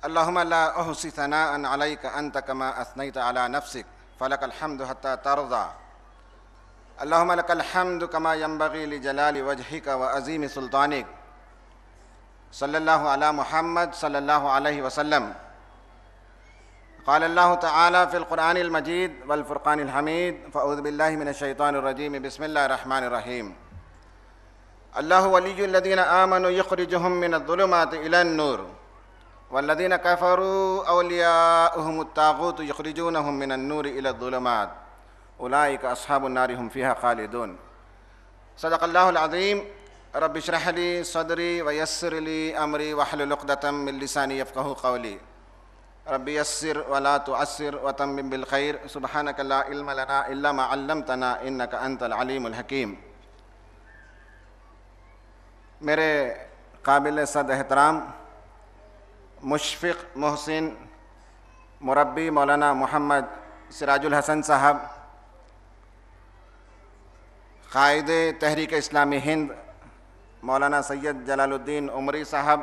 अल्लाहुम्मा ला अहसी सनाअन अलैका अंत कमा असनैत अला नफ्सिक फलकल हम्दु हत्ता तर्ज़ा। अल्लाहुम्मा लकल हम्दु कमा यंबगी लिजलाली वजहिका व अज़ीमी सुल्तानिक। सल्लल्लाहु अला मुहम्मद सल्लल्लाहु अलैहि वसल्लम। क़ाल अल्लाहु तआला फ़िल क़ुरआनिल मजीद वल फ़ुरक़ानिल हमीद। फ़अऊज़ु बिल्लाहि मिनश शैतानिर रजीम। बिस्मिल्लाहिर रहमानिर रहीम। अल्लाहु वलियुल लज़ीना आमनु युख़रिजुहुम मिनज़्ज़ुलुमाति इलन नूर वल्लज़ीना कफ़रू औलियाउहुमुत ताग़ूत युख़रिजूनहुम मिनन नूरि इलज़्ज़ुलुमात उलाइका अस्हाबुन नारि हुम फ़ीहा ख़ालिदून। सदक़ल्लाहुल अज़ीम। रब्बि इश्रह ली सदरी व यस्सिर ली अमरी वहलुल उक़दतम मिन लिसानी यफ़क़हू क़ौली। रब्बि यस्सिर व ला तुअस्सिर व तम्मिम बिल खैर। सुब्हानक ला इल्म लना इल्ला मा अल्लमतना इन्नका अंतल अलीमुल हकीम। मेरे काबिल सद एहतराम मुशफ़िक़ मोहसिन मुरब्बी मौलाना मोहम्मद सिराजुल हसन साहब, क़ाइदे तहरीक इस्लामी हिंद मौलाना सैयद जलालुद्दीन उमरी साहब,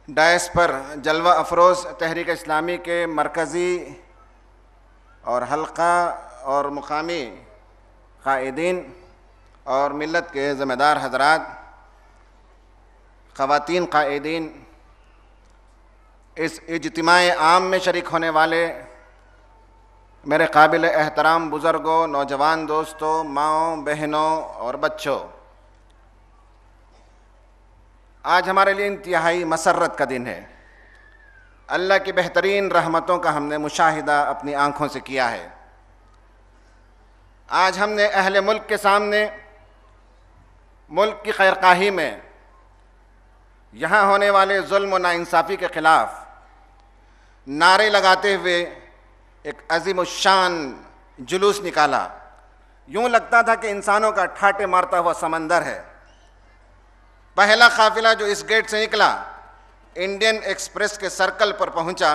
डायस पर जलवा अफरोज़ तहरीक इस्लामी के मरकज़ी और हल्का और मुकामी क़ाइदीन और मिल्लत के ज़िम्मेदार हज़रात, ख़वातीन क़ाइदीन, इस इज्तिमाए आम में शरीक होने वाले मेरे काबिल एहतराम बुज़ुर्गों, नौजवान दोस्तों, माँओं, बहनों और बच्चों, आज हमारे लिए इंतहाई मसर्रत का दिन है। अल्लाह की बेहतरीन रहमतों का हमने मुशाहिदा अपनी आँखों से किया है। आज हमने अहले मुल्क के सामने मुल्क की खैरखाही में यहाँ होने वाले जुल्म व नाइंसाफ़ी के ख़िलाफ़ नारे लगाते हुए एक अज़ीमुश्शान जुलूस निकाला। यूँ लगता था कि इंसानों का ठाटे मारता हुआ समंदर है। पहला काफ़िला जो इस गेट से निकला इंडियन एक्सप्रेस के सर्कल पर पहुँचा,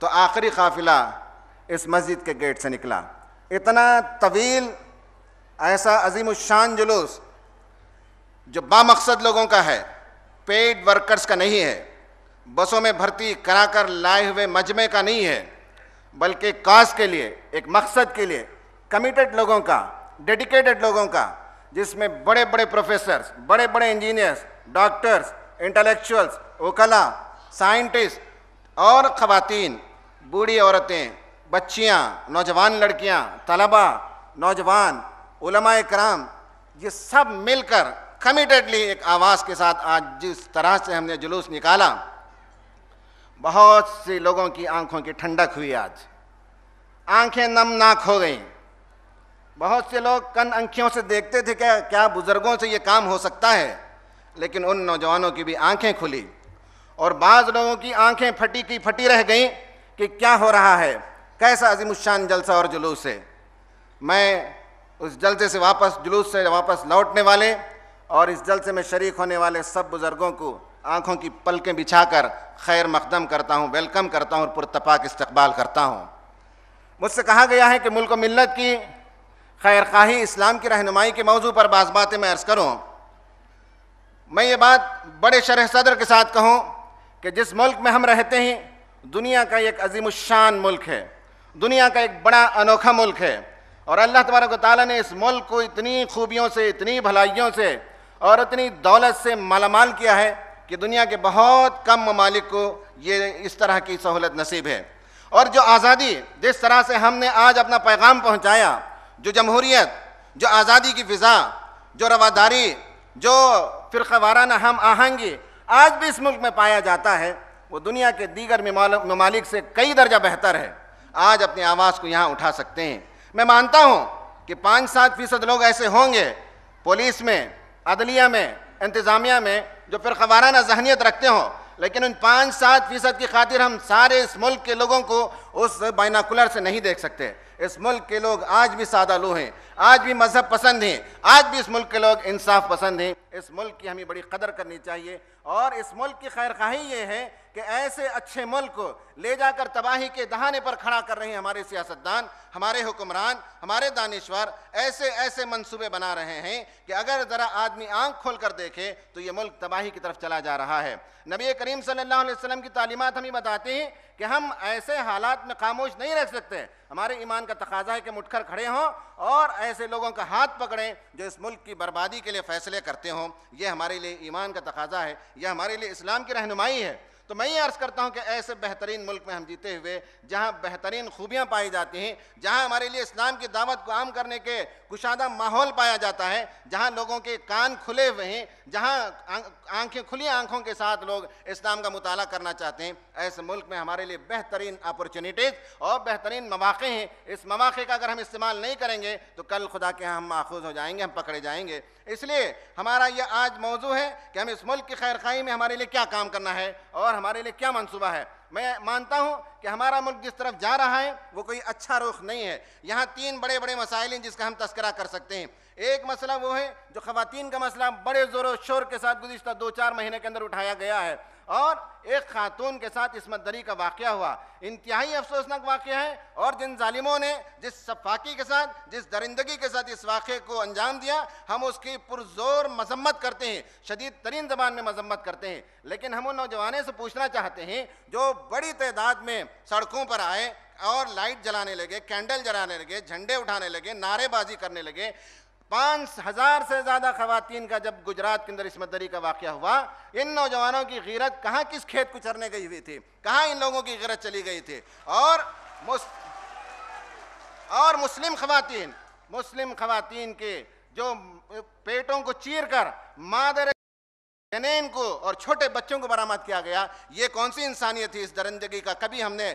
तो आखिरी काफ़िला इस मस्जिद के गेट से निकला। इतना तवील ऐसा अज़ीमुश्शान जुलूस जो बामकसद लोगों का है, पेड वर्कर्स का नहीं है, बसों में भर्ती कराकर लाए हुए मजमे का नहीं है, बल्कि काज के लिए, एक मकसद के लिए कमिटेड लोगों का, डेडिकेटेड लोगों का, जिसमें बड़े बड़े प्रोफेसर्स, बड़े बड़े इंजीनियर्स, डॉक्टर्स, इंटेलेक्चुअल्स, वकला, साइंटिस्ट और ख़वातीन, बूढ़ी औरतें, बच्चियाँ, नौजवान लड़कियाँ, तलबा, नौजवान, उलमाए कराम, ये सब मिलकर कमिटेडली एक आवाज़ के साथ आज जिस तरह से हमने जुलूस निकाला, बहुत से लोगों की आंखों की ठंडक हुई। आज आंखें नमनाक हो गईं। बहुत से लोग कन आँखियों से देखते थे क्या बुज़ुर्गों से ये काम हो सकता है, लेकिन उन नौजवानों की भी आंखें खुली और बाज़ लोगों की आंखें फटी की फटी रह गईं कि क्या हो रहा है, कैसा अज़ीमुश्शान जलसा और जुलूस है। मैं उस जलसे से वापस, जुलूस से वापस लौटने वाले और इस जलसे में शरीक होने वाले सब बुज़ुर्गों को आँखों की पलकें बिछाकर खैर मकदम करता हूँ, वेलकम करता हूँ और पुरतपाक इस्तकबाल करता हूँ। मुझसे कहा गया है कि मुल्क व मिल्लत की खैरखाही, इस्लाम की रहनुमाई के मौजू पर बाज़ बातें मैं अर्ज़ करूँ। मैं ये बात बड़े शरह सदर के साथ कहूँ कि जिस मुल्क में हम रहते हैं, दुनिया का एक अज़ीमुश्शान मुल्क है, दुनिया का एक बड़ा अनोखा मुल्क है, और अल्लाह तबारक व तआला ने इस मुल्क को इतनी खूबियों से, इतनी भलाइयों से और इतनी दौलत से मालामाल किया है कि दुनिया के बहुत कम ममालिक को ये इस तरह की सहूलत नसीब है। और जो आज़ादी, जिस तरह से हमने आज अपना पैगाम पहुँचाया, जो जमहूरियत, जो आज़ादी की फ़िज़ा, जो रवादारी, जो फ़िरक़ावाराना हम आहंगी आज भी इस मुल्क में पाया जाता है, वो दुनिया के दीगर ममालिक से कई दर्जा बेहतर है। आज अपनी आवाज़ को यहाँ उठा सकते हैं। मैं मानता हूँ कि 5-7% लोग ऐसे होंगे पुलिस में, अदलिया में, इंतज़ामिया में, जो फ़िरक़ावाराना ज़हनियत रखते हों, लेकिन उन 5-7% की खातिर हम सारे इस मुल्क के लोगों को उस बाइनाकुलर से नहीं देख सकते। इस मुल्क के लोग आज भी सादालू हैं, आज भी मज़हब पसंद हैं, आज भी इस मुल्क के लोग इंसाफ पसंद हैं। इस मुल्क की हमें बड़ी कदर करनी चाहिए और इस मुल्क की खैरखाही ये है कि ऐसे अच्छे मुल्क को ले जाकर तबाही के दहाने पर खड़ा कर रहे हैं हमारे सियासतदान, हमारे हुक्मरान, हमारे दानिश्वर। ऐसे ऐसे मंसूबे बना रहे हैं कि अगर ज़रा आदमी आंख खोल कर देखे तो ये मुल्क तबाही की तरफ चला जा रहा है। नबी करीम सल्लल्लाहु अलैहि वसल्लम की तालीमात हमें बताते हैं कि हम ऐसे हालात में खामोश नहीं रह सकते। हमारे ईमान का तकाजा है कि हम उठकर खड़े हों और ऐसे लोगों का हाथ पकड़ें जो इस मुल्क की बर्बादी के लिए फ़ैसले करते हों। यह हमारे लिए ईमान का तकाजा है, यह हमारे लिए इस्लाम की रहनुमाई है। तो मैं ये अर्ज़ करता हूँ कि ऐसे बेहतरीन मुल्क में हम जीते हुए, जहाँ बेहतरीन खूबियाँ पाई जाती हैं, जहाँ हमारे लिए इस्लाम की दावत को आम करने के कुशादा माहौल पाया जाता है, जहाँ लोगों के कान खुले हुए हैं, जहाँ आंखें खुली आंखों के साथ लोग इस्लाम का मुताला करना चाहते हैं, ऐसे मुल्क में हमारे लिए बेहतरीन अपॉर्चुनिटीज़ और बेहतरीन मौक़े हैं। इस मौक़े का अगर हम इस्तेमाल नहीं करेंगे तो कल खुदा के यहाँ हम माखूज़ हो जाएंगे, हम पकड़े जाएंगे। इसलिए हमारा यह आज मौजू है कि हम इस मुल्क की खैरखाई में हमारे लिए क्या काम करना है और हमारे लिए क्या मंसूबा है। मैं मानता हूँ कि हमारा मुल्क जिस तरफ जा रहा है वो कोई अच्छा रुख नहीं है। यहाँ तीन बड़े बड़े मसाइल हैं जिसका हम तस्करा कर सकते हैं। एक मसला वो है जो ख़वातीन का मसला बड़े ज़ोर शोर के साथ गुज़िश्ता 2-4 महीने के अंदर उठाया गया है, और एक खातून के साथ इस्मत दरी का वाक़या हुआ, इंतहाई अफसोसनाक वाक़या है। और जिन जालिमों ने जिस सफाकी के साथ, जिस दरिंदगी के साथ इस वाक़े को अंजाम दिया, हम उसकी पुरज़ोर मजम्मत करते हैं, शदीद तरीन ज़बान में मजम्मत करते हैं। लेकिन हम उन नौजवानों से पूछना चाहते हैं जो बड़ी तादाद में सड़कों पर आए और लाइट जलाने लगे, कैंडल जलाने लगे, झंडे उठाने लगे, नारेबाजी करने लगे। 5,000 से ज़्यादा ख़वातीन का जब गुजरात के अंदर इस्मत दरी का वाक़या हुआ, इन नौजवानों की गीरत कहाँ किस खेत को चरने गई हुई थी, कहाँ इन लोगों की गीरत चली गई थी। और मुस्लिम ख़वातीन के जो पेटों को चीर कर मादर जनेन को और छोटे बच्चों को बरामद किया गया, ये कौन सी इंसानियत थी इस दरिंदगी का। कभी हमने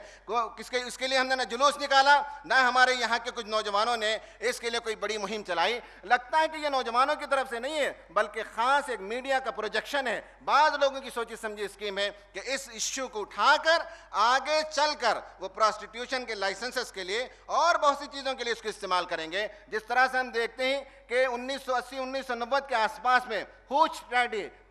इसके लिए हमने ना जुलूस निकाला, ना हमारे यहाँ के कुछ नौजवानों ने इसके लिए कोई बड़ी मुहिम चलाई। लगता है कि ये नौजवानों की तरफ से नहीं है, बल्कि ख़ास एक मीडिया का प्रोजेक्शन है, बाज़ लोगों की सोची समझी स्कीम है कि इस इश्यू को उठाकर आगे चल कर वो प्रोस्टिट्यूशन के लाइसेंसेस के लिए और बहुत सी चीज़ों के लिए इसको इस्तेमाल करेंगे। जिस तरह से हम देखते हैं कि 1980-1990 के आसपास में हुच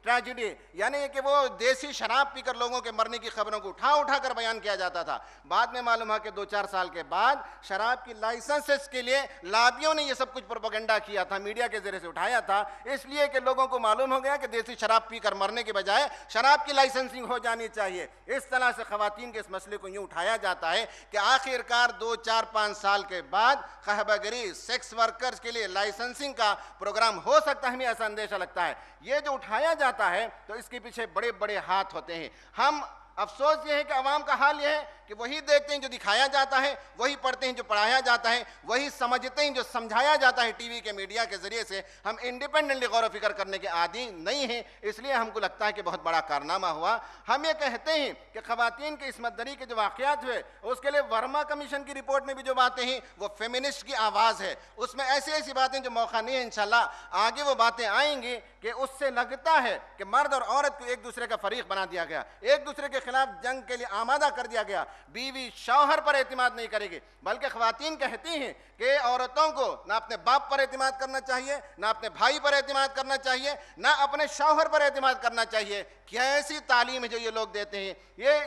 ट्रेजिडी, यानी कि वो देसी शराब पीकर लोगों के मरने की खबरों को उठा कर बयान किया जाता था। बाद में मालूम है कि 2-4 साल के बाद शराब की लाइसेंसेस के लिए लाबियों ने ये सब कुछ प्रोपेगेंडा किया था, मीडिया के जरिए से उठाया था, इसलिए कि लोगों को मालूम हो गया कि देसी शराब पीकर मरने के बजाय शराब की लाइसेंसिंग हो जानी चाहिए। इस तरह से ख़वातीन के इस मसले को यूँ उठाया जाता है कि आखिरकार 2-4-5 साल के बाद कहबागरी सेक्स वर्कर्स के लिए लाइसेंसिंग का प्रोग्राम हो सकता है। हमें ऐसा अंदेशा लगता है ये जो उठाया जाता है तो इसके पीछे बड़े बड़े हाथ होते हैं। हम अफसोस ये है कि अवाम का हाल ये है कि वही देखते हैं जो दिखाया जाता है, वही पढ़ते हैं जो पढ़ाया जाता है, वही समझते हैं जो समझाया जाता है टीवी के मीडिया के जरिए से। हम इंडिपेंडेंटली गौर फिक्र करने के आदी नहीं हैं, इसलिए हमको लगता है कि बहुत बड़ा कारनामा हुआ। हम ये कहते हैं कि ख़वातीन के इस्मत दरी के जो वाक़यात हुए उसके लिए वर्मा कमीशन की रिपोर्ट में भी जो बातें हैं वो फेमिनिस्ट की आवाज़ है। उसमें ऐसी ऐसी बातें जो मौका नहीं है, इंशाल्लाह आगे वो बातें आएंगी कि उससे लगता है कि मर्द और औरत को एक दूसरे का फरीक बना दिया गया, एक दूसरे के खिलाफ जंग के लिए आमादा कर दिया गया। बीवी शौहर पर एतमाद नहीं करेगी, बल्कि ख़वातीन कहती हैं कि औरतों को ना अपने बाप पर एतमाद करना चाहिए, ना अपने भाई पर एतमाद करना चाहिए, ना अपने शौहर पर एतमाद करना चाहिए। क्या ऐसी तालीम है जो ये लोग देते हैं।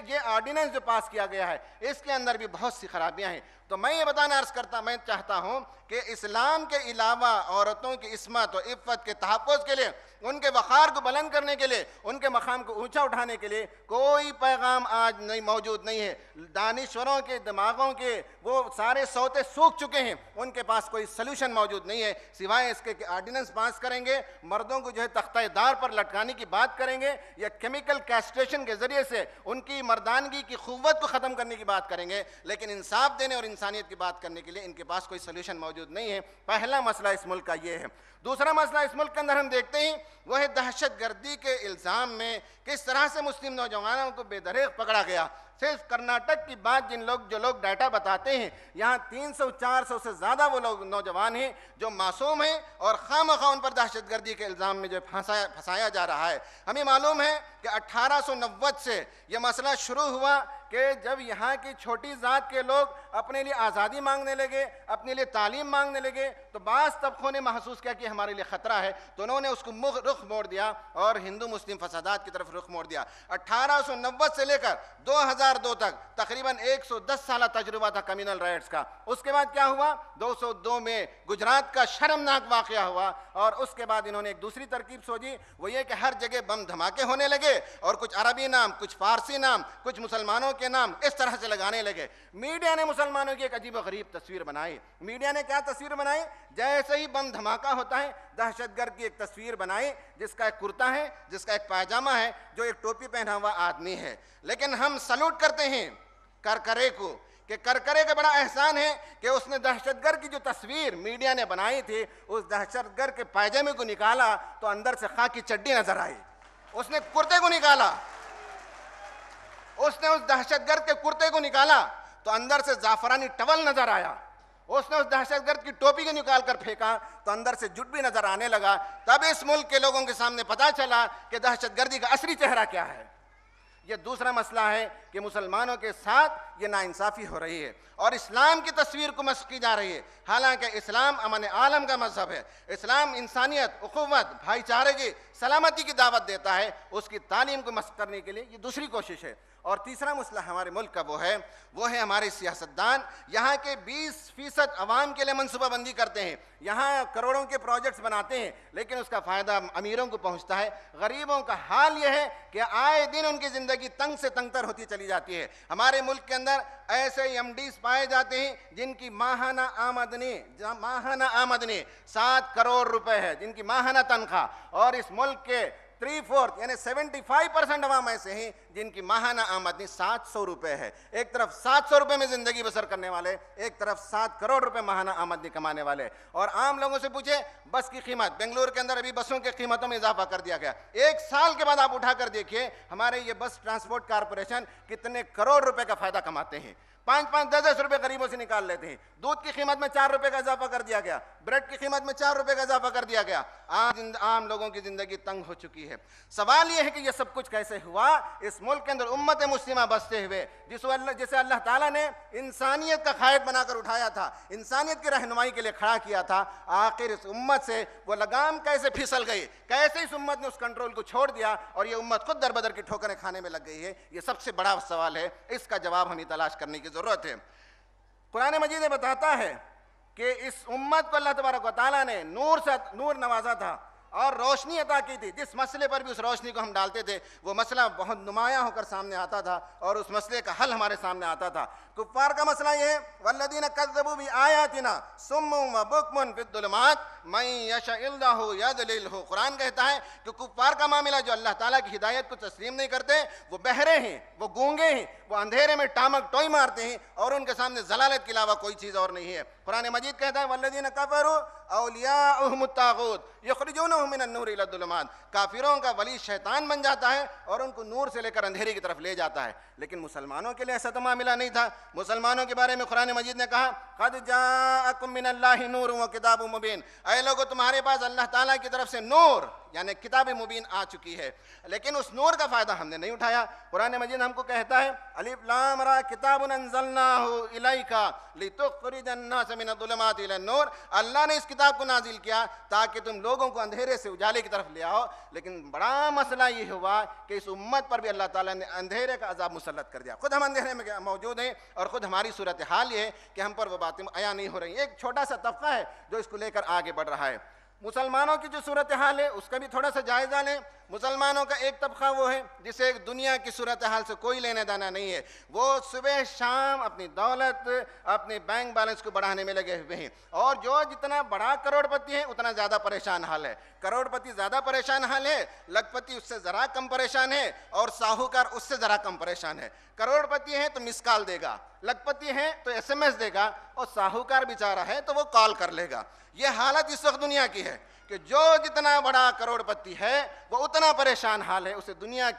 ये ऑर्डिनेंस जो पास किया गया है इसके अंदर भी बहुत सी खराबियां हैं। तो मैं ये बताना मैं चाहता हूँ कि इस्लाम के अलावा औरतों की इस्मत और इफ़्फ़त के तहफ़्फ़ुज़ के लिए, उनके वक़ार को बुलंद करने के लिए, उनके मकाम को ऊंचा उठाने के लिए कोई पैगाम आज नहीं मौजूद नहीं है। दानिश्वरों के दिमागों के वो सारे सौते सूख चुके हैं, उनके पास कोई सल्यूशन मौजूद नहीं है सिवाय इसके कि ऑर्डिनेंस पास करेंगे, मर्दों को जो है तख्ता-ए-दार पर लटकाने की बात करेंगे या केमिकल कैस्ट्रेशन के ज़रिए से उनकी मर्दानगी की क़ुव्वत को ख़त्म करने की बात करेंगे। लेकिन इंसाफ देने और इंसानियत की बात करने के लिए इनके पास कोई सल्यूशन मौजूद नहीं है। पहला मसला इस मुल्क का ये है। दूसरा मसला इस मुल्क के अंदर हम देखते हैं वह है दहशत गर्दी के इल्ज़ाम में किस तरह से मुस्लिम नौजवानों को बेदरीग पकड़ा गया। सिर्फ कर्नाटक की बात जो लोग डाटा बताते हैं, यहाँ 300-400 से ज़्यादा वो लोग नौजवान हैं जो मासूम हैं और खामखा उन पर दहशतगर्दी के इल्ज़ाम में जो फंसाया जा रहा है। हमें मालूम है कि 1890 से यह मसला शुरू हुआ कि जब यहाँ की छोटी ज़ात के लोग अपने लिए आज़ादी मांगने लगे, अपने लिए तालीम मांगने लगे, तो बाज़ तबकों ने महसूस किया कि हमारे लिए ख़तरा है, तो उन्होंने उसको रुख मोड़ दिया और हिंदू मुस्लिम फसादात की तरफ रुख मोड़ दिया। 1890 से लेकर 2002 तक तकरीबन 110 साल तजुर्बा था कम्युनल राइट्स का। उसके बाद क्या हुआ, 202 में गुजरात का शर्मनाक वाक़या हुआ और उसके बाद इन्होंने एक दूसरी तरकीब सोची, वो ये कि हर जगह बम धमाके होने लगे और कुछ अरबी नाम, कुछ फारसी नाम, कुछ मुसलमानों के नाम इस तरह से लगाने लगे। मीडिया ने मुसलमानों की एक अजीब गरीब तस्वीर बनाई। मीडिया ने क्या तस्वीर बनाई, जैसे ही बम धमाका होता है दहशतगर्द की एक तस्वीर बनाई जिसका एक कुर्ता है, जिसका एक पायजामा है, जो एक टोपी पहना हुआ आदमी है। लेकिन हम सल्यूट करते हैं करकरे को कि करकरे का बड़ा एहसान है कि उसने दहशतगर्द की जो तस्वीर मीडिया ने बनाई थी, उस दहशतगर्द के पायजामे को निकाला तो अंदर से खाकी चड्डी नजर आई। उसने कुर्ते को निकाला, उसने उस दहशतगर्द के कुर्ते को निकाला तो अंदर से जाफरानी टवल नजर आया। उसने उस दहशतगर्द की टोपी को निकाल कर फेंका तो अंदर से जुट भी नजर आने लगा। तब इस मुल्क के लोगों के सामने पता चला कि दहशतगर्दी का असली चेहरा क्या है। यह दूसरा मसला है कि मुसलमानों के साथ ये नाइंसाफ़ी हो रही है और इस्लाम की तस्वीर को मस्क की जा रही है। हालांकि इस्लाम अमन आलम का मजहब है। इस्लाम इंसानियत, उखुवत, भाईचारे की, सलामती की दावत देता है। उसकी तालीम को मस्क करने के लिए ये दूसरी कोशिश है। और तीसरा मसला हमारे मुल्क का वो है हमारे सियासतदान यहाँ के 20% अवाम के लिए मनसूबाबंदी करते हैं, यहाँ करोड़ों के प्रोजेक्ट्स बनाते हैं, लेकिन उसका फ़ायदा अमीरों को पहुँचता है। गरीबों का हाल यह है कि आए दिन उनकी ज़िंदगी तंग से तंगतर होती चली जाती है। हमारे मुल्क के अंदर ऐसे MDs पाए जाते हैं जिनकी माहाना आमदनी 7 करोड़ रुपए है, जिनकी माहाना तनख्वाह, और इस मुल्क के 3/4 यानी 75% अवाम ऐसे हैं जिनकी माहाना आमदनी 700 रुपए है। एक तरफ 700 रुपए में जिंदगी बसर करने वाले, एक तरफ 7 करोड़ रुपए माहाना आमदनी कमाने वाले। और आम लोगों से पूछे बस की कीमत, बेंगलुरु के अंदर अभी बसों की कीमतों में इजाफा कर दिया गया। 1 साल के बाद आप उठाकर देखिए हमारे ये बस ट्रांसपोर्ट कारपोरेशन कितने करोड़ रुपए का फायदा कमाते हैं। 5-5, 10-10 रुपए गरीबों से निकाल लेते हैं। दूध की कीमत में 4 रुपए का इजाफा कर दिया गया, ब्रेड की कीमत में 4 रुपए का इजाफा कर दिया गया। आम लोगों की जिंदगी तंग हो चुकी है। सवाल यह है कि यह सब कुछ कैसे हुआ। इस मुल्क के अंदर उम्मत मुस्लिमा बसते हुए जिसे अल्लाह ताला ने इंसानियत का कायद बनाकर उठाया था, इंसानियत की रहनुमाई के लिए खड़ा किया था, आखिर इस उम्मत से वो लगाम कैसे फिसल गई, कैसे इस उम्मत ने उस कंट्रोल को छोड़ दिया और ये उम्मत खुद दरबदर की ठोकरें खाने में लग गई है। ये सबसे बड़ा सवाल है, इसका जवाब हमें तलाश करने की ज़रूरत है। कुरान मजीद में बताता है कि इस उम्मत को अल्लाह तबारक व तआला ने नूर नवाजा था और रोशनी अता की थी। जिस मसले पर भी उस रोशनी को हम डालते थे वो मसला बहुत नुमायां होकर सामने आता था और उस मसले का हल हमारे सामने आता था। कुफ्फार का मसला ये है, वल्लदीन कज़्ज़बू बिआयातिना सुम्मुन व बुक्मुन फिद्दुलुमात मन यशअल्लाहु यदलिलहु। कुरान कहता है कि कुफ्फार का मामला, जो अल्लाह ताला की हिदायत को तस्लीम नहीं करते, वो बहरे हैं, वो गूंगे हैं, वो अंधेरे में टामक टोई मारते हैं और उनके सामने जलालत के अलावा कोई चीज़ और नहीं है। कुरान मजीद कहता है वल्लदीन कफरू औलियाउहुमुत तागूत युखरिजूनहुम मिनन नूर इला ज़ुलुमात। काफिरों का वली शैतान बन जाता है और उनको नूर से लेकर अंधेरे की तरफ ले जाता है। लेकिन मुसलमानों के लिए ऐसा तो मामला नहीं था। मुसलमानों के बारे में कुरान मजीद ने कहा क़द जाअकुम मिनल्लाहि नूरुन व किताबुम मुबीन। ऐ लोगों, तुम्हारे पास अल्लाह ताला की तरफ से नूर यानी किताब मुबीन आ चुकी है, लेकिन उस नूर का फ़ायदा हमने नहीं उठाया। कुरान मजीद हमको कहता है अलिफ लाम रा किताबुन अंज़लनाहु इलैका लितुख़रिजन नास मिनज़्ज़ुलुमाति इलन नूर। अल्लाह ने इस किताब को नाजिल किया ताकि तुम लोगों को अंधेरे से उजाले की तरफ ले आओ। लेकिन बड़ा मसला ये हुआ कि इस उम्मत पर भी अल्लाह ताला ने अंधेरे का अज़ाब मुसल्लत कर दिया। खुद हम अंधेरे में मौजूद हैं और ख़ुद हमारी सूरत हाल ये है कि हम पर वो बातें आया नहीं हो रही। एक छोटा सा तबका है जो इसको लेकर आगे बढ़ रहा है। मुसलमानों की जो सूरत हाल है उसका भी थोड़ा सा जायज़ा लें। मुसलमानों का एक तबका वो है जिसे एक दुनिया की सूरत हाल से कोई लेना देना नहीं है। वो सुबह शाम अपनी दौलत, अपने बैंक बैलेंस को बढ़ाने में लगे हुए हैं और जो जितना बड़ा करोड़पति है उतना ज़्यादा परेशान हाल है। करोड़पति ज़्यादा परेशान हाल है, लखपति उससे ज़रा कम परेशान है और साहूकार उससे ज़रा कम परेशान है। करोड़पति है तो मिस कॉल देगा, लखपति है तो SMS देगा और साहूकार बेचारा है तो वो कॉल कर लेगा। ये हालत इस वक्त दुनिया की है कि जो जितना बड़ा करोड़पति है वो उतना परेशान हाल है। उसे दुनिया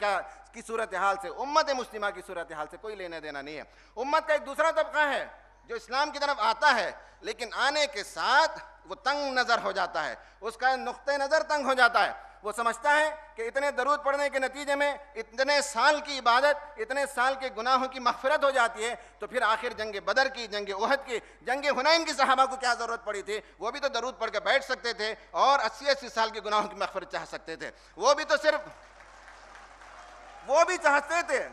की सूरत हाल से, उम्मत मुस्लिमा की सूरत हाल से कोई लेना देना नहीं है। उम्मत का एक दूसरा तबका है जो इस्लाम की तरफ आता है, लेकिन आने के साथ वो तंग नज़र हो जाता है, उसका नुक्ते नज़र तंग हो जाता है। वो समझता है कि इतने दरूद पढ़ने के नतीजे में इतने साल की इबादत, इतने साल के गुनाहों की मग़फ़िरत हो जाती है, तो फिर आखिर जंग बदर की, जंग उहद की, जंग हुनैन की सहाबा को क्या ज़रूरत पड़ी थी? वो भी तो दरूद पढ़ के बैठ सकते थे और 80-80 साल के गुनाहों की मग़फ़िरत चाह सकते थे। वो भी तो सिर्फ वो भी चाहते थे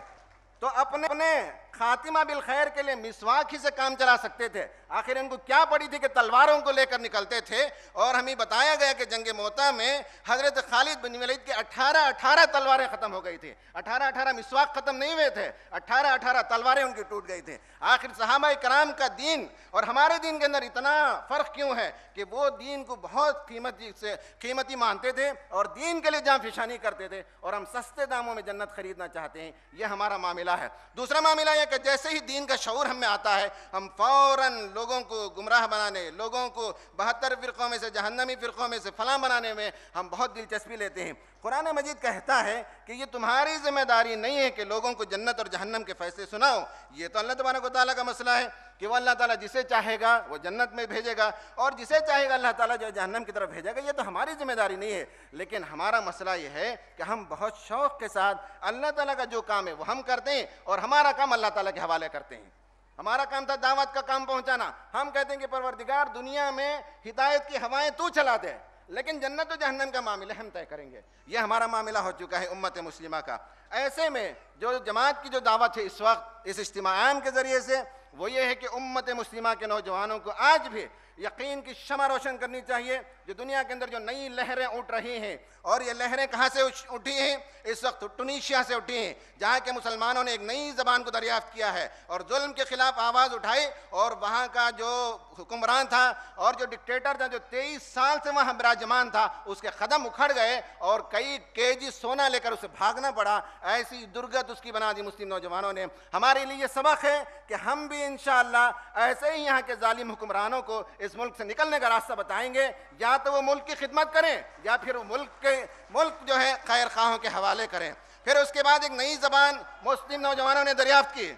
तो अपने खातिमा बिल खैर के लिए मिसवाक ही से काम चला सकते थे। आखिर इनको क्या पड़ी थी कि तलवारों को लेकर निकलते थे। और हमें बताया गया कि जंग मोता में हजरत खालिद बिन वलीद की 18 तलवारें खत्म हो गई थी। 18 मिसवाक खत्म नहीं हुए थे, 18 तलवारें उनकी टूट गई थी। आखिर सहाबा कराम का दीन और हमारे दीन के अंदर इतना फ़र्क क्यों है कि वो दीन को बहुत कीमती मानते थे और दीन के लिए जान फिशानी करते थे, और हम सस्ते दामों में जन्नत खरीदना चाहते हैं। यह हमारा मामला है। दूसरा मामला यह कि जैसे ही दीन का शऊर हमें आता है, हम फौरन लोगों को गुमराह बनाने, लोगों को 72 फ़िरक़ों में से, जहन्नमी फ़िरक़ों में से फलां बनाने में हम बहुत दिलचस्पी लेते हैं। कुरान मजीद कहता है कि ये तुम्हारी जिम्मेदारी नहीं है कि लोगों को जन्नत और जहन्नम के फैसले सुनाओ। ये तो अल्लाह तबारक व तआला का मसला है कि वह अल्लाह ताला जिसे चाहेगा वो जन्नत में भेजेगा और जिसे चाहेगा अल्लाह ताला जो जहन्नम की तरफ भेजेगा। ये तो हमारी जिम्मेदारी नहीं है। लेकिन हमारा मसला ये है कि हम बहुत शौक़ के साथ अल्लाह ताला का जो काम है वो हम करते हैं और हमारा काम अल्लाह ताला के हवाले करते हैं। हमारा काम था दावत का काम पहुँचाना। हम कहते हैं कि परवरदिगार दुनिया में हिदायत की हवाएं तू चला दे, लेकिन जन्नत और जहन्नम का मामला हम तय करेंगे। यह हमारा मामला हो चुका है उम्मत मुस्लिमा का। ऐसे में जो जमात की जो दावत है इस वक्त इस इज्तिमा आम के ज़रिए से, वो ये है कि उम्मत मुस्लिमा के नौजवानों को आज भी यकीन की शमा रोशन करनी चाहिए। जो दुनिया के अंदर जो नई लहरें उठ रही हैं, और ये लहरें कहाँ से उठी हैं? इस वक्त टुनीशिया से उठी हैं, जहाँ के मुसलमानों ने एक नई ज़बान को दरियाफ्त किया है और जुल्म के ख़िलाफ़ आवाज़ उठाई। और वहाँ का जो हुक्मरान था और जो डिक्टेटर था, जो 23 साल से वहाँ विराजमान था, उसके कदम उखड़ गए और कई केजी सोना लेकर उसे भागना पड़ा। ऐसी दुर्गत उसकी बना दी मुस्लिम नौजवानों ने। हमारे लिए ये सबक है कि हम भी इंशाअल्लाह ऐसे ही यहाँ के जालिम हुक्मरानों को इस मुल्क से निकलने का रास्ता बताएंगे। या तो वो मुल्क की खिदमत करें या फिर वो मुल्क जो है खैर खाहों के हवाले करें। फिर उसके बाद एक नई ज़बान मुस्लिम नौजवानों ने दरियाफ्त की।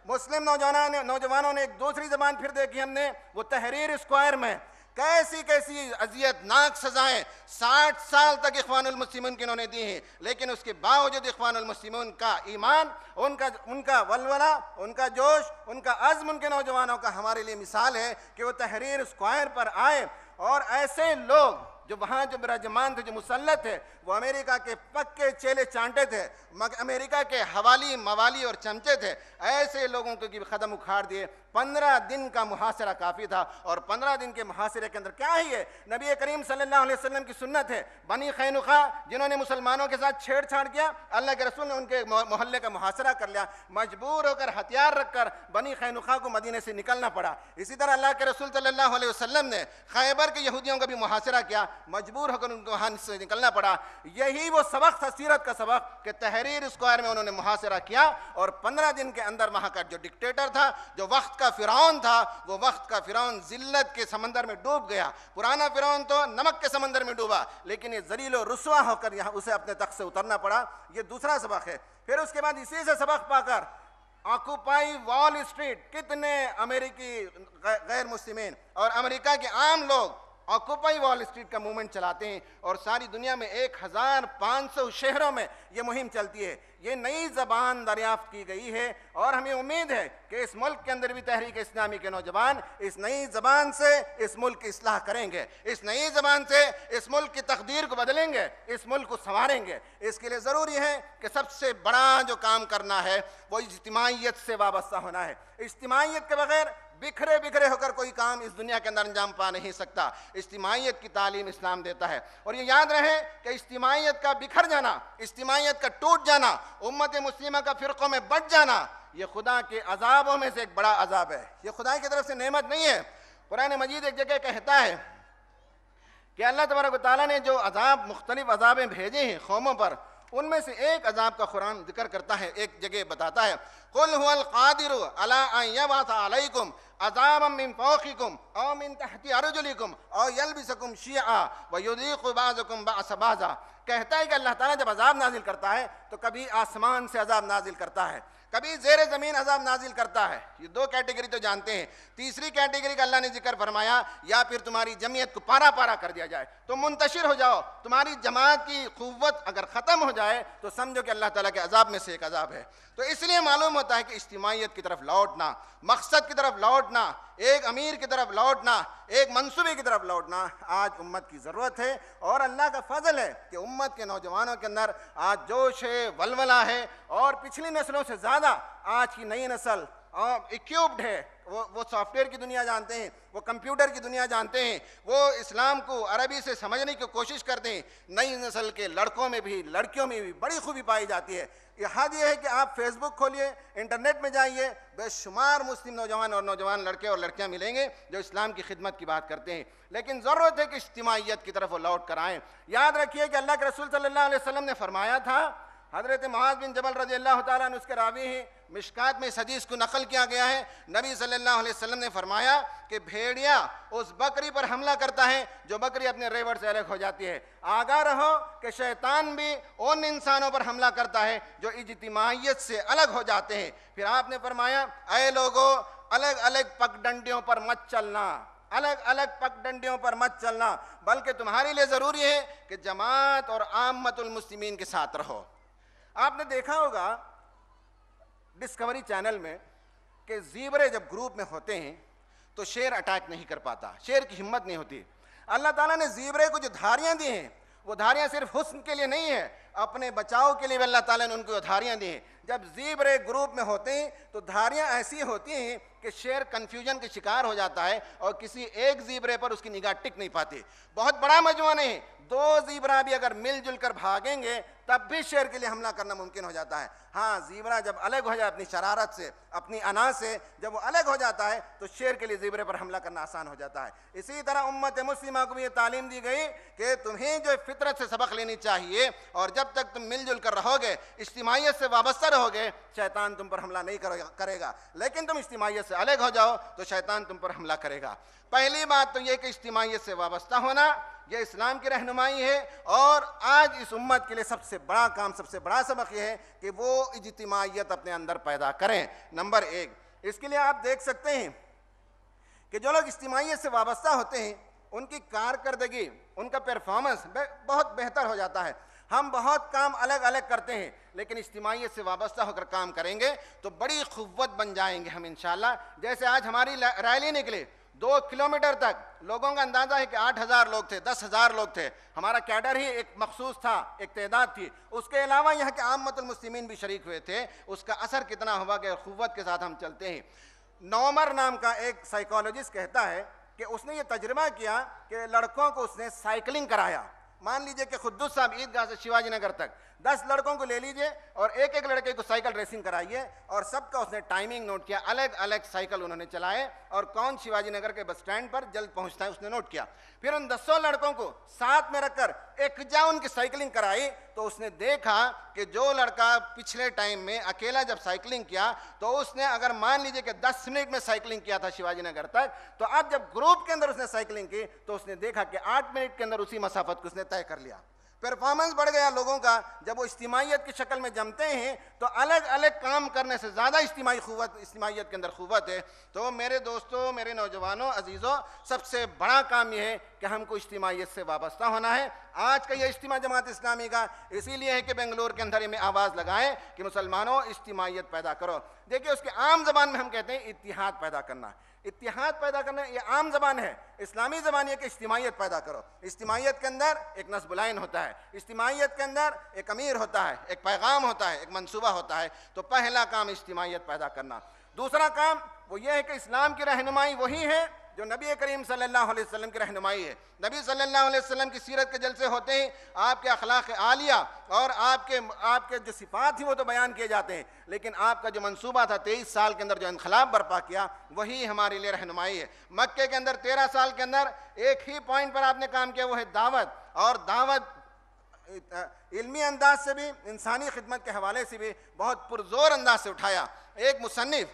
मुस्लिम नौजवानों ने एक दूसरी ज़बान फिर देखी हमने, वो तहरीर स्क्वायर में कैसी कैसी अज़ियतनाक सज़ाएँ 60 साल तक इख्वानुल मुस्लिमीन की इन्होंने दी हैं। लेकिन उसके बावजूद इख्वानुल मुस्लिमीन का ईमान, उनका वलवला, उनका जोश, उनका अज़्म उनके नौजवानों का हमारे लिए मिसाल है कि वो तहरीर स्क्वायर पर आए। और ऐसे लोग जो वहाँ जो विराजमान थे, जो मुसल्लत थे, वो अमेरिका के पक्के चेले चांटे थे, अमेरिका के हवाली मवाली और चमचे थे। ऐसे लोगों को भी कदम उखाड़ दिए। 15 दिन का मुहासरा काफ़ी था। और 15 दिन के मुहासरे के अंदर क्या है? ये नबी करीम सल्लल्लाहु अलैहि वसल्लम की सुन्नत है। बनी कैनुका जिन्होंने मुसलमानों के साथ छेड़छाड़ किया, अल्लाह के रसूल ने उनके मोहल्ले का मुहासरा कर लिया। मजबूर होकर हथियार रखकर बनी कैनुका को मदीने से निकलना पड़ा। इसी तरह अल्लाह के रसूल सल्लल्लाहु अलैहि वसल्लम ने खैबर के यहूदियों का भी मुहासरा किया, मजबूर होकर उनको वहाँ से निकलना पड़ा। यही वो सबक था, सीरत का सबक, कि तहरीर स्क्वायर में उन्होंने मुहासरा किया और 15 दिन के अंदर वहाँ का जो डिक्टेटर था, जो वक्त का फ़िरौन था, वो वक्त का फ़िरौन ज़िल्लत के समंदर में डूब गया। पुराना फ़िरौन तो नमक के समंदर में डूबा, लेकिन ये ज़लील और रुस्वा होकर यहाँ उसे अपने तख्त से उतरना पड़ा। ये दूसरा सबक है। फिर उसके बाद इसी से सबक पाकर ऑक्यूपाई वॉल स्ट्रीट, कितने अमेरिकी गैर मुस्लिमीन और अमेरिका के आम लोग ऑक्यूपाई वॉल स्ट्रीट का मूवमेंट चलाते हैं और सारी दुनिया में 1500 शहरों में ये मुहिम चलती है। ये नई ज़बान दरियाफ्त की गई है और हमें उम्मीद है कि इस मुल्क के अंदर भी तहरीक इस्लामी के नौजवान इस नई ज़बान से इस मुल्क की इस्लाह करेंगे, इस नई ज़बान से इस मुल्क की तकदीर को बदलेंगे, इस मुल्क को संवारेंगे। इसके लिए ज़रूरी है कि सबसे बड़ा जो काम करना है वो इज्तिमाइयत से वाबस्ता होना है। इज्तिमाइयत के बगैर बिखरे बिखरे होकर कोई काम इस दुनिया के अंदर अंजाम पा नहीं सकता। इज्तिमाइयत की तालीम इस्लाम देता है। और ये याद रहे कि इज्तिमाइयत का बिखर जाना, इज्तिमाइयत का टूट जाना, उम्मत मुस्लिमा का फ़िरक़ों में बट जाना, ये खुदा के अजाबों में से एक बड़ा अजाब है। ये खुदा की तरफ से नेमत नहीं है। कुरान मजीद एक जगह कहता है कि अल्लाह तबारक व तआला ने जो अजाब, मुख्तलिफ अजाबें भेजे हैं कौमों पर, उनमें से एक अजाब का कुरान जिक्र करता है, एक जगह बताता है। कुल हुवल कादिरु अला अन यबअसा अलैकुम अज़ाबम मिन फौकिकुम औ मिन तहती अर्जुलिकुम औ यल्बिसकुम शियअ व युज़ीक़ु बअज़कुम बअस बाज़ा। कहता है कि अल्लाह ताला जब अज़ाब नाजिल करता है तो कभी आसमान से अज़ाब नाजिल करता है, कभी ज़ेर ज़मीन अज़ाब नाजिल करता है। ये दो कैटेगरी तो जानते हैं। तीसरी कैटेगरी का अल्लाह ने जिक्र फरमाया, या फिर तुम्हारी जमीयत को पारा पारा कर दिया जाए, तुम मुंतशिर हो जाओ, तुम्हारी जमात की क़ुव्वत अगर ख़त्म हो जाए तो समझो कि अल्लाह ताला के अज़ाब में से एक अज़ाब है। तो इसलिए मालूम होता है कि इज्तिमाइयत की तरफ लौटना, मकसद की तरफ लौटना, एक अमीर की तरफ लौटना, एक मंसूबे की तरफ लौटना आज उम्मत की ज़रूरत है। और अल्लाह का फजल है कि उम्मत के नौजवानों के अंदर आज जोश है, वलवला है, और पिछली नस्लों से ज़्यादा आज की नई नस्ल इक्विप्ड है। वो सॉफ्टवेयर की दुनिया जानते हैं, वो कंप्यूटर की दुनिया जानते हैं, वो इस्लाम को अरबी से समझने की कोशिश करते हैं। नई नस्ल के लड़कों में भी लड़कियों में भी बड़ी खूबी पाई जाती है। हद ये है कि आप फेसबुक खोलिए, इंटरनेट में जाइए, बेशुमार मुस्लिम नौजवान और नौजवान लड़के और लड़कियां मिलेंगे जो इस्लाम की खिदमत की बात करते हैं। लेकिन ज़रूरत है कि इज्तिमाइयत की तरफ वो लौट कर आएँ। याद रखिए कि अल्लाह के रसूल सल्लल्लाहु अलैहि वसल्लम ने फरमाया था, हज़रत मुआज़ बिन जबल रज़ी अल्लाह तआला अन्हु उसके रावी हैं, मिशकात में इस हदीस को नकल किया गया है। नबी सल्लल्लाहु अलैहि वसल्लम ने फरमाया कि भेड़िया उस बकरी पर हमला करता है जो बकरी अपने रेवड़ से अलग हो जाती है। आगाह रहो कि शैतान भी उन इंसानों पर हमला करता है जो इज्तिमाइयत से अलग हो जाते हैं। फिर आपने फरमाया, ऐ लोगो, अलग अलग पगडंडियों पर मत चलना, अलग अलग पगडंडियों पर मत चलना, बल्कि तुम्हारे लिए ज़रूरी है कि जमात और आम्मतुल मुस्लिमीन के साथ रहो। आपने देखा होगा डिस्कवरी चैनल में कि ज़ीब्रे जब ग्रुप में होते हैं तो शेर अटैक नहीं कर पाता, शेर की हिम्मत नहीं होती। अल्लाह ताला ने ज़ीब्रे को जो धारियाँ दी हैं, वो धारियाँ सिर्फ हुस्न के लिए नहीं है, अपने बचाव के लिए भी अल्लाह ताला ने उनको धारियाँ दी हैं। जब ज़ीब्रे ग्रुप में होते हैं तो धारियाँ ऐसी होती हैं कि शेर कन्फ्यूजन के शिकार हो जाता है और किसी एक ज़ीब्रे पर उसकी निगाह टिक नहीं पाती। बहुत बड़ा मजमूआ नहीं, दो ज़ीब्रा भी अगर मिलजुल कर भागेंगे तब भी शेर के लिए हमला करना मुमकिन हो जाता है। हाँ, ज़ीब्रा जब अलग हो जाए अपनी शरारत से, अपनी अना से, जब वो अलग हो जाता है तो शेर के लिए ज़ीब्रे पर हमला करना आसान हो जाता है। इसी तरह उम्मत मुस्लिमा को भी ये तालीम दी गई कि तुम्हें जो फितरत से सबक लेनी चाहिए, और जब तक तुम मिलजुल कर रहोगे, इज्तिमाइयत से वाबस्ता रहोगे, शैतान तुम पर हमला नहीं करेगा। लेकिन तुम इज्तिमाइयत से अलग हो जाओ तो शैतान तुम पर हमला करेगा। पहली बात तो यह कि इज्तिमाइयत से वाबस्ता होना यह इस्लाम की रहनुमाई है। और आज इस उम्मत के लिए सबसे बड़ा काम, सबसे बड़ा सबक यह है कि वो इज्तिमाइयत अपने अंदर पैदा करें। नंबर एक, इसके लिए आप देख सकते हैं कि जो लोग इज्तिमाइयत से वाबस्ता होते हैं उनकी कारकर्दगी, उनका परफॉर्मेंस बहुत बेहतर हो जाता है। हम बहुत काम अलग अलग करते हैं, लेकिन इज्तिमाइयत से वाबस्ता होकर काम करेंगे तो बड़ी क़ुव्वत बन जाएंगे हम इंशाअल्लाह। जैसे आज हमारी रैली निकले, 2 किलोमीटर तक लोगों का अंदाज़ा है कि 8,000 लोग थे, 10,000 लोग थे। हमारा कैडर ही एक मखसूस था, एक तादाद थी। उसके अलावा यहाँ के आम्मतुल मुस्लिमीन भी शरीक हुए थे। उसका असर कितना हुआ कि क़ुव्वत के साथ हम चलते हैं। नौमर नाम का एक साइकोलॉजिस्ट कहता है कि उसने ये तजर्बा किया कि लड़कों को उसने साइकिलिंग कराया। मान लीजिए कि खुद्दूस साहब ईदगाह से शिवाजी नगर तक 10 लड़कों को ले लीजिए और एक एक लड़के को साइकिल रेसिंग कराइए, और सबका उसने टाइमिंग नोट किया, अलग अलग साइकिल उन्होंने चलाए और कौन शिवाजी नगर के बस स्टैंड पर जल्द पहुंचता है उसने नोट किया। फिर उन 10 लड़कों को साथ में रखकर एकजा उनकी साइकिलिंग कराई तो उसने देखा कि जो लड़का पिछले टाइम में अकेला जब साइकिलिंग किया तो उसने अगर मान लीजिए कि 10 मिनट में साइकिलिंग किया था शिवाजी नगर तक, तो अब जब ग्रुप के अंदर उसने साइकिलिंग की तो उसने देखा कि 8 मिनट के अंदर उसी मसाफत को उसने तय कर लिया। परफॉर्मेंस बढ़ गया लोगों का। जब वो इज्तिमाइयत की शक्ल में जमते हैं तो अलग अलग काम करने से ज़्यादा इज्तिमाइयत के अंदर क़ुव्वत है। तो मेरे दोस्तों, मेरे नौजवानों, अजीज़ों, सबसे बड़ा काम यह है कि हमको इज्तिमाइयत से वाबस्ता होना है। आज का ये इज्तिमा जमात इस्लामी का इसीलिए है कि बेंगलुरु के अंदर में आवाज़ लगाएं कि मुसलमानों इज्तिमाइयत पैदा करो। देखिए, उसके आम ज़बान में हम कहते हैं इत्तिहाद पैदा करना। इत्तिहाद पैदा करना ये आम ज़बान है। इस्लामी ज़बान ये कि इज्तिमाइयत पैदा करो। इज्तिमाइयत के अंदर एक नस्बुलाइन होता है, इज्तिमाइयत के अंदर एक अमीर होता है, एक पैगाम होता है, एक मंसूबा होता है। तो पहला काम इज्तिमाइयत पैदा करना। दूसरा काम वो ये है कि इस्लाम की रहनुमाई वही है जो नबी करीम सल्लल्लाहु अलैहि वसल्लम की रहनुमाई है। नबी सल्लल्लाहु अलैहि वसल्लम की सीरत के जलसे होते हैं, आपके अखलाक आलिया और आपके जो सिफात थी वो तो बयान किए जाते हैं, लेकिन आपका जो मंसूबा था 23 साल के अंदर जो इनकलाब बर्पा किया वही हमारे लिए रहनुमाई है। मक्के के अंदर 13 साल के अंदर एक ही पॉइंट पर आपने काम किया, वो है दावत। और दावत इल्मी अंदाज से भी, इंसानी खिदमत के हवाले से भी बहुत पुरजोर अंदाज से उठाया। एक मुसन्निफ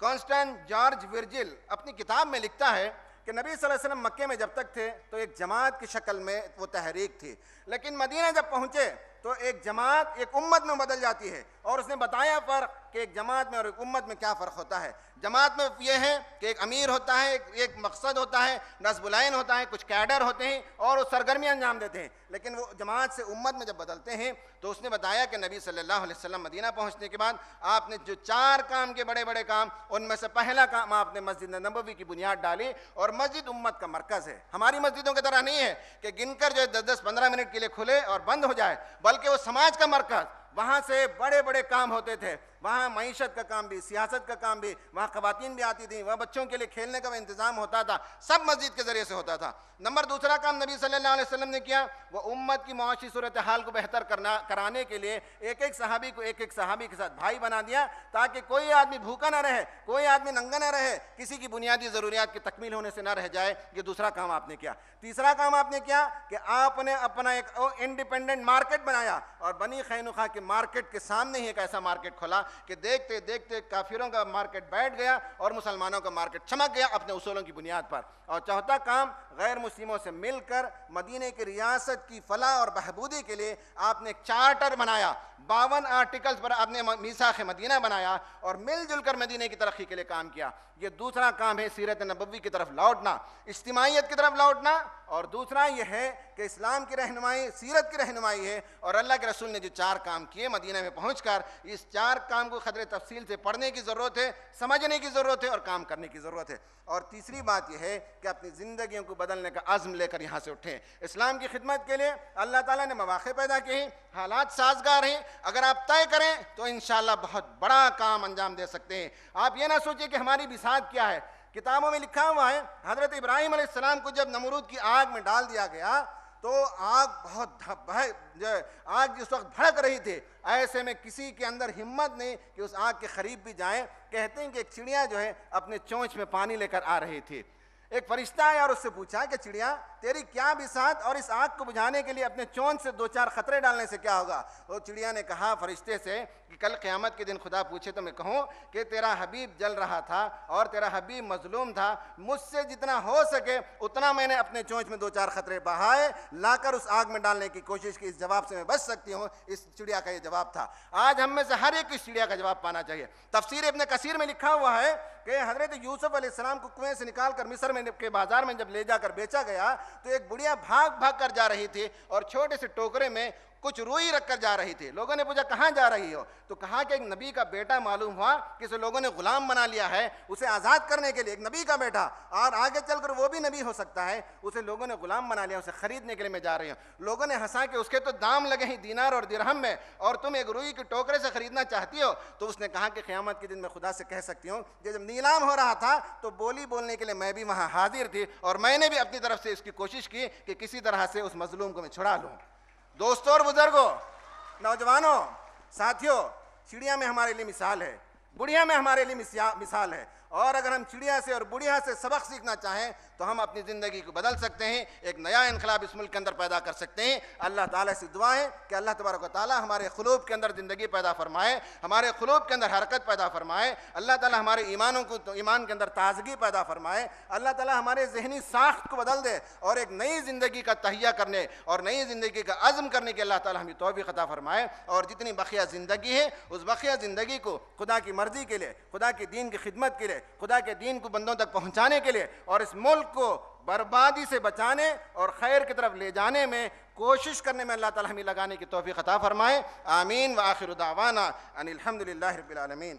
कॉन्स्टेंट जॉर्ज वर्जिल अपनी किताब में लिखता है कि नबी सल्लल्लाहु अलैहि वसल्लम मक्के में जब तक थे तो एक जमात की शक्ल में वो तहरीक थी, लेकिन मदीना जब पहुँचे तो एक जमात एक उम्मत में बदल जाती है। और उसने बताया फ़र्क कि एक जमात में और एक उम्मत में क्या फ़र्क होता है। जमात में ये है कि एक अमीर होता है, एक मकसद होता है, नस्बुलाइन होता है, कुछ कैडर होते हैं और वो सरगर्मी अंजाम देते हैं। लेकिन वो जमात से उम्मत में जब बदलते हैं तो उसने बताया कि नबी सल्लल्लाहु अलैहि वसल्लम मदीना पहुँचने के बाद आपने जो 4 काम के बड़े बड़े काम, उनमें से पहला काम आपने मस्जिद नबवी की बुनियाद डाली। और मस्जिद उम्मत का मरकज़ है, हमारी मस्जिदों की तरह नहीं है कि गिनकर जो 10-10-15 मिनट के लिए खुले और बंद हो जाए, बल्कि वो समाज का मरकज़, वहाँ से बड़े बड़े काम होते थे। वहाँ मईशत का काम भी, सियासत का काम भी, वहाँ ख़वातीन भी आती थी, वहाँ बच्चों के लिए खेलने का इंतज़ाम होता था, सब मस्जिद के ज़रिए से होता था। नंबर दूसरा काम नबी सल्लल्लाहु अलैहि वसल्लम ने किया, वो उम्मत की मुआशी सूरत हाल को बेहतर कराने के लिए एक एक सहाबी को एक एक सहाबी के साथ भाई बना दिया, ताकि कोई आदमी भूखा ना रहे, कोई आदमी नंगा ना रहे, किसी की बुनियादी ज़रूरियात की तकमील होने से ना रह जाए। ये दूसरा काम आपने किया। तीसरा काम आपने किया कि आपने अपना एक इंडिपेंडेंट मार्केट बनाया और बनी खैनुखा के मार्केट के सामने ही एक ऐसा मार्केट खोला कि देखते देखते काफिरों का मार्केट बैठ गया और मुसलमानों का मार्केट चमक गया अपने उसूलों की बुनियाद पर। और चौथा काम, गैर मुस्लिमों से मिलकर मदीने की रियासत की फलाह और बहबूदी के लिए आपने एक चार्टर बनाया, 52 आर्टिकल्स पर आपने मीसाख मदीना बनाया और मिलजुल कर मदीने की तरक्की के लिए काम किया। ये दूसरा काम है सीरत नबवी की तरफ लौटना, इज्तिमाइयत की तरफ लौटना। और दूसरा यह है कि इस्लाम की रहनुमाई, सीरत की रहनुमाई है। और अल्लाह के रसूल ने जो 4 काम किए मदीना में पहुंचकर, इस 4 काम को खदरे तफसील से पढ़ने की ज़रूरत है, समझने की ज़रूरत है और काम करने की ज़रूरत है। और तीसरी बात यह है कि अपनी ज़िंदगियों को बदलने का अज़्म लेकर यहाँ से उठें। इस्लाम की खिदमत के लिए अल्लाह ताला ने मौक़े पैदा किए हैं, हालात साजगार हैं। अगर आप तय करें तो इंशाअल्लाह बहुत बड़ा काम अंजाम दे सकते हैं। आप ये ना सोचिए कि हमारी बिसात क्या है। किताबों में लिखा हुआ है, हज़रत इब्राहीम अलैहिस्सलाम को जब नमरूद की आग में डाल दिया गया तो आग आग जिस वक्त भड़क रही थी, ऐसे में किसी के अंदर हिम्मत नहीं कि उस आग के करीब भी जाएं। कहते हैं कि एक चिड़िया जो है अपने चोंच में पानी लेकर आ रही थी। एक फरिश्ता आया और उससे पूछा कि चिड़िया, तेरी क्या बिसात और इस आग को बुझाने के लिए अपने चोंच से 2-4 खतरे डालने से क्या होगा। तो चिड़िया ने कहा फरिश्ते से कि कल क़यामत के दिन खुदा पूछे तो मैं कहूँ कि तेरा हबीब जल रहा था और तेरा हबीब मजलूम था, मुझसे जितना हो सके उतना मैंने अपने चोंच में 2-4 खतरे बहाए, लाकर उस आग में डालने की कोशिश की। इस जवाब से मैं बच सकती हूँ। इस चिड़िया का ये जवाब था। आज हम में से हर एक इस चिड़िया का जवाब पाना चाहिए। तफसीर इब्न कसीर में लिखा हुआ है कि हज़रत यूसुफ अलैहिस्सलाम को कुएं से निकाल कर मिस्र में के बाजार में जब ले जाकर बेचा गया तो एक बुढ़िया भाग भाग कर जा रही थी और छोटे से टोकरे में कुछ रुई रखकर जा रही थी। लोगों ने पूछा कहाँ जा रही हो, तो कहा कि एक नबी का बेटा मालूम हुआ कि इसे लोगों ने गुलाम बना लिया है, उसे आज़ाद करने के लिए। एक नबी का बेटा और आगे चलकर वो भी नबी हो सकता है, उसे लोगों ने गुलाम बना लिया, उसे खरीदने के लिए मैं जा रही हूँ। लोगों ने हंसा कि उसके तो दाम लगे हैं दीनार और दिरहम में और तुम एक रुई के टोकरे से खरीदना चाहती हो। तो उसने कहा कि क़यामत के दिन मैं खुदा से कह सकती हूँ कि जब नीलाम हो रहा था तो बोली बोलने के लिए मैं भी वहाँ हाजिर थी और मैंने भी अपनी तरफ से इसकी कोशिश की कि किसी तरह से उस मजलूम को मैं छुड़ा लूँ। दोस्तों और बुजुर्गों, नौजवानों, साथियों, चिड़िया में हमारे लिए मिसाल है, बुढ़िया में हमारे लिए मिसाल है। और अगर हम चिड़िया से और बुढ़िया से सबक सीखना चाहें तो हम अपनी ज़िंदगी को बदल सकते हैं, एक नया इनकलाब इस मुल्क के अंदर पैदा कर सकते हैं। अल्लाह ताला से दुआ है कि अल्लाह तबारक व तआला हमारे क़ुलूब के अंदर ज़िंदगी पैदा फरमाए, हमारे क़ुलूब के अंदर हरकत पैदा फरमाए। अल्लाह ताला हमारे ईमान के अंदर ताज़गी पैदा फरमाए। अल्लाह ताला हमारे ज़हनी साख्त को बदल दे और एक नई ज़िंदगी का तहिया करने और नई ज़िंदगी का अज़्म करने के अल्लाह ताला हमें तौफ़ीक़ अता फरमाए। और जितनी बक़िया ज़िंदगी है उस बक़िया ज़िंदगी को खुदा की मर्ज़ी के लिए, खुदा के दीन की खिदमत के लिए, खुदा के दीन को बंदों तक पहुँचाने के लिए और इस मुल्क को बर्बादी से बचाने और खैर की तरफ ले जाने में कोशिश करने में अल्लाह ताला हमें लगाने की तौफ़ीक़ अता फरमाए। आमीन व आखिर दावाना अनिल हम्दुलिल्लाहि रब्बिल आलमीन।